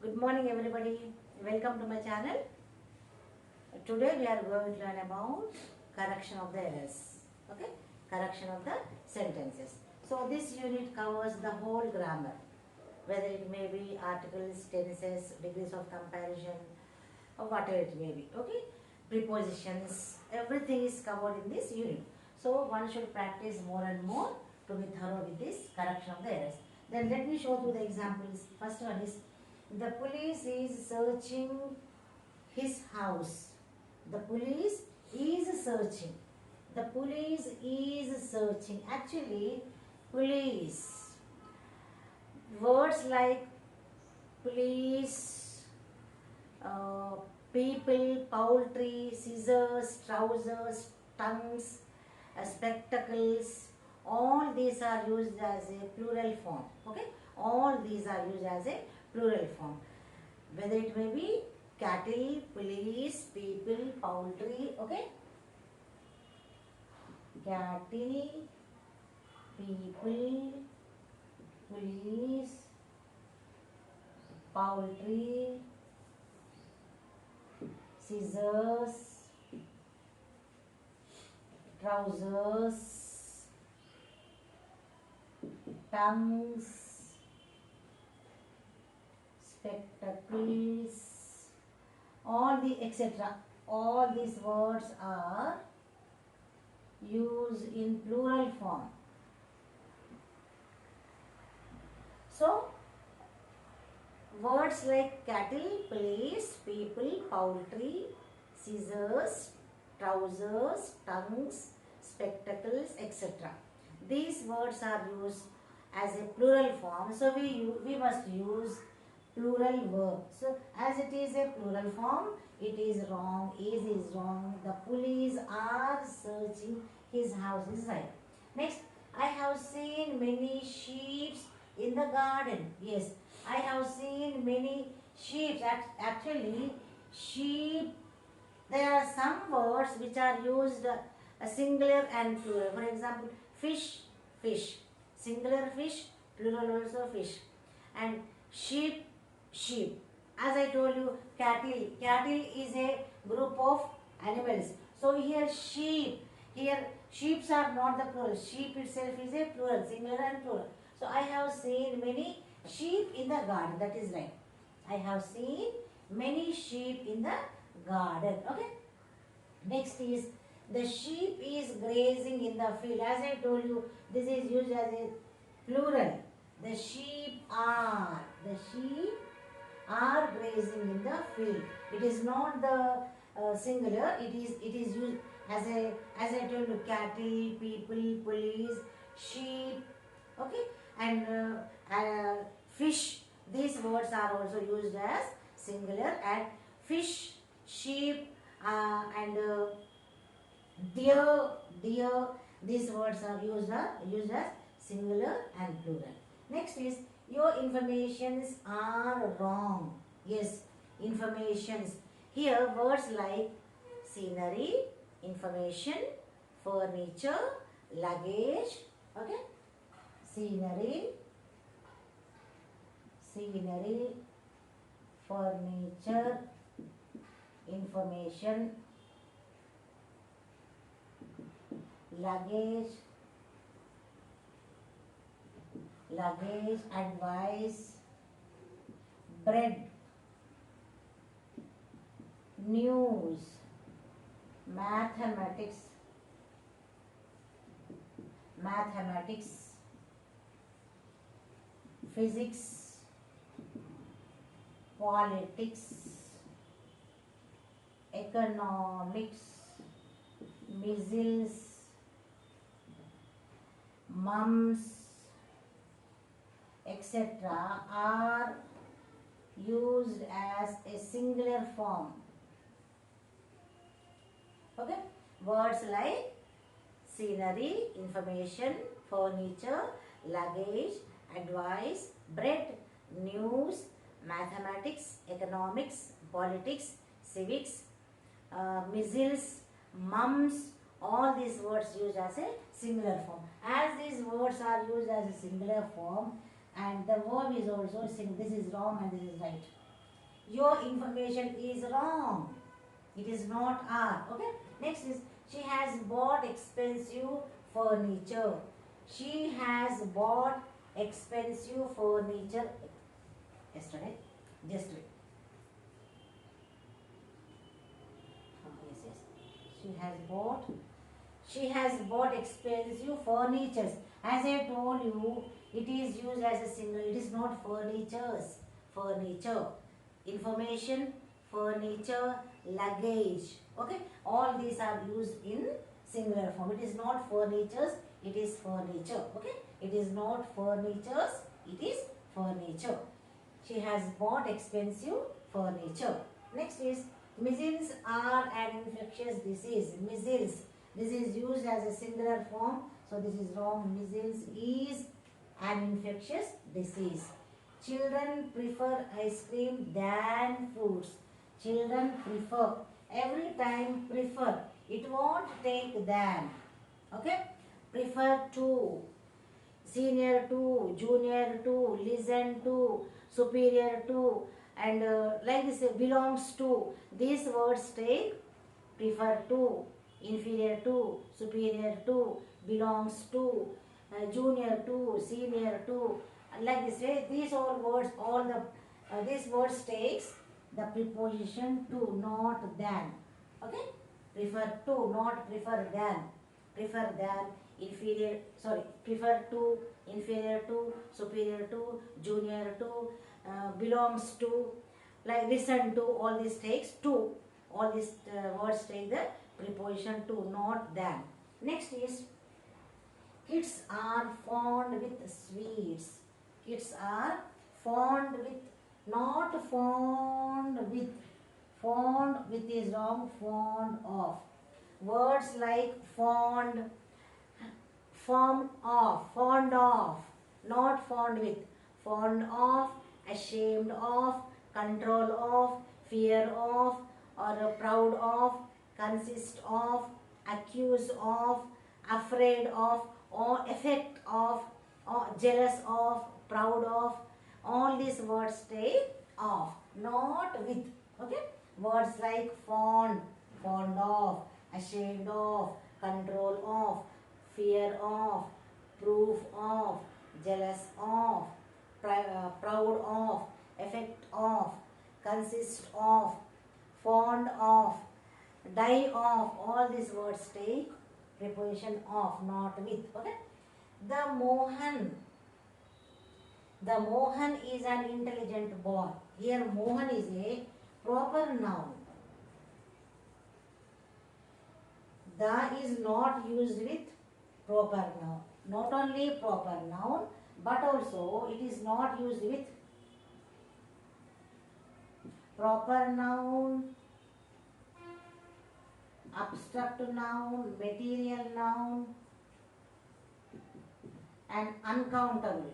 Good morning everybody. Welcome to my channel. Today we are going to learn about correction of the errors. Okay? Correction of the sentences. So this unit covers the whole grammar. Whether it may be articles, tenses, degrees of comparison or whatever it may be. Okay? Prepositions. Everything is covered in this unit. So one should practice more and more to be thorough with this correction of the errors. Then let me show you the examples. First one is the police is searching his house. The police is searching. The police is searching. Actually, police. Words like police, people, poultry, scissors, trousers, tongues, spectacles, all these are used as a plural form. Okay? All these are used as a plural form. Whether it may be cattle, police, people, poultry. Okay? Cattle, people, police, poultry, scissors, trousers, tongues, spectacles, all the etc. All these words are used in plural form. So, words like cattle, police, people, poultry, scissors, trousers, tongues, spectacles, etc. These words are used as a plural form. So, we must use plural verb. So, as it is a plural form, it is wrong. Is wrong. The police are searching his house is right. Next, I have seen many sheep in the garden. Yes, I have seen many sheep. Actually, sheep, there are some words which are used singular and plural. For example, fish, fish. Singular fish, plural also fish. And sheep, sheep. As I told you, cattle. Cattle is a group of animals. So here sheep. Here sheeps are not the plural. Sheep itself is a plural, singular and plural. So I have seen many sheep in the garden. That is right. I have seen many sheep in the garden. Okay. Next is the sheep is grazing in the field. As I told you, this is used as a plural. The sheep are. The sheep are grazing in the field. It is not the singular. It is used as I told you, cattle, people, police, sheep. Okay, and fish. These words are also used as singular, and fish, sheep, and deer. These words are used as singular and plural. Next is your informations are wrong. Yes, informations. Here words like scenery, information, furniture, luggage. Okay, scenery, furniture, information, luggage, advice, bread, news, mathematics, physics, politics, economics, measles, mumps, etc. are used as a singular form. Okay? Words like scenery, information, furniture, luggage, advice, bread, news, mathematics, economics, politics, civics, measles, mumps, all these words used as a singular form. As these words are used as a singular form and the verb is also this is wrong and this is right. Your information is wrong. It is not are. Okay. Next is she has bought expensive furniture. She has bought expensive furniture yesterday. Just wait. Yes, yes. She has bought. She has bought expensive furnitures. As I told you, it is used as a single. It is not furnitures. Furniture. Information, furniture, luggage. Okay. All these are used in singular form. It is not furnitures. It is furniture. Okay. It is not furnitures. It is furniture. She has bought expensive furniture. Next is measles are an infectious disease. Measles. This is used as a singular form. So this is wrong. Measles is an infectious disease. Children prefer ice cream than fruits. Children prefer. Every time prefer. It won't take than. Okay. Prefer to. Senior to, junior to, listen to, superior to, and like this belongs to. These words take prefer to, inferior to, superior to, belongs to, junior to, senior to, like this way. These all words, all the these words takes the preposition to, not than. Okay, prefer to, not prefer than. Prefer than, inferior, sorry, prefer to, inferior to, superior to, junior to, belongs to, like listen to. All this takes to. All these words take the preposition to, not than. Next is kids are fond with sweets. Kids are fond with, not fond with. Fond with is wrong. Fond of. Words like fond, fond of, not fond with. Fond of, ashamed of, control of, fear of, or proud of, consist of, accuse of, afraid of, or effect of, or jealous of, proud of. All these words take of, not with. Okay. Words like fond, fond of, ashamed of, control of, fear of, proof of, jealous of, proud of, effect of, consist of, fond of, die of. All these words take preposition of, not with. Okay. The Mohan is an intelligent boy. Here Mohan is a proper noun. The is not used with proper noun. Not only proper noun, but also it is not used with proper noun, abstract noun, material noun, and uncountable.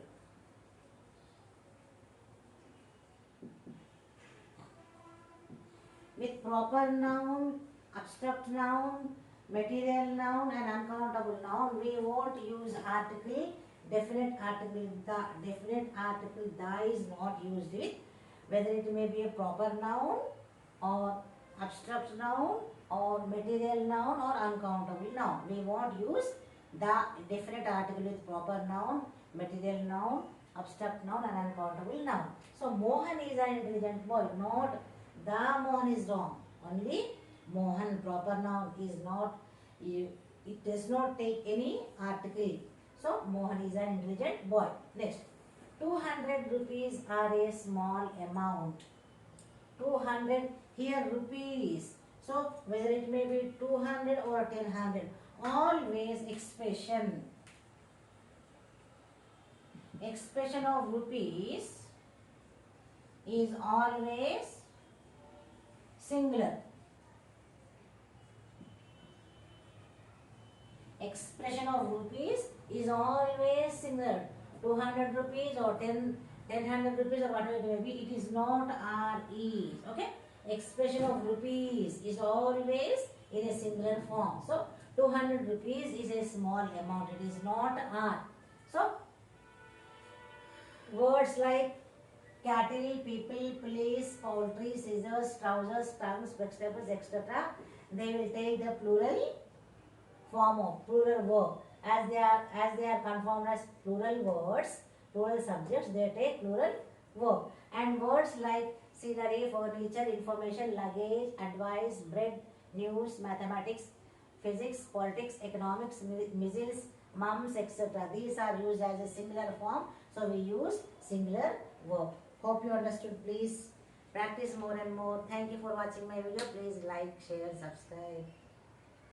With proper noun, abstract noun, material noun, and uncountable noun, we won't use article. Definite article, the definite article the is not used with, whether it may be a proper noun or abstract noun or material noun or uncountable noun. We won't use the definite article with proper noun, material noun, abstract noun, and uncountable noun. So Mohan is an intelligent boy, not the Mohan is wrong. Only Mohan, proper noun, is not, it does not take any article. So Mohan is an intelligent boy. Next, 200 rupees are a small amount. 200, here rupees. So whether it may be 200 or 1000, always expression. Expression of rupees is always singular. Expression of rupees is always singular. 200 rupees or 1000 rupees or whatever it may be, it is not RE. Okay. Expression of rupees is always in a singular form. So 200 rupees is a small amount. It is not R. So words like cattle, people, police, poultry, scissors, trousers, tongues, vegetables, etc. They will take the plural form of plural verb. As they are conformed as plural words, plural subjects, they take plural verb. And words like scenery, furniture, information, luggage, advice, bread, news, mathematics, physics, politics, economics, missiles, mums, etc. These are used as a singular form, so we use singular verb. Hope you understood. Please practice more and more. Thank you for watching my video. Please like, share, subscribe.